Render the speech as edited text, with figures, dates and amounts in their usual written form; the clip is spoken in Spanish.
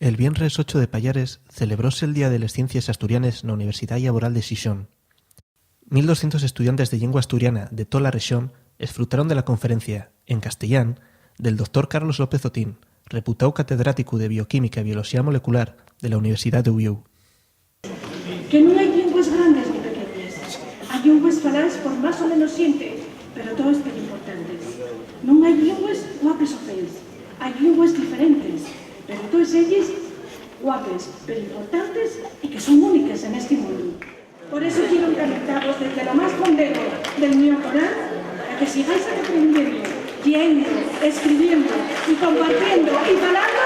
El vienres 8 de Pallares celebróse el Día de les Ciencias Asturianes na Universidad Laboral de Xixón. 1.200 estudiantes de lengua asturiana de toda la rexión esfrutaron de la conferencia, en castellán, del Dr. Carlos López Otín, reputado catedrático de Bioquímica y Biología Molecular de la Universidad de Uviu. Que non hai linguas grandes ni pequeñas. Hai linguas faladas por máis ou menos xente, pero todas ben importantes. Non hai linguas guapes ou feas. Hai linguas diferentes, pero todas ellas guapes, pero importantes e que son únicas en este mundo. Por eso quiero encantaros desde lo más fondero del mío coral a que sigáis aprendiendo, leyendo, escribiendo y compartiendo y falando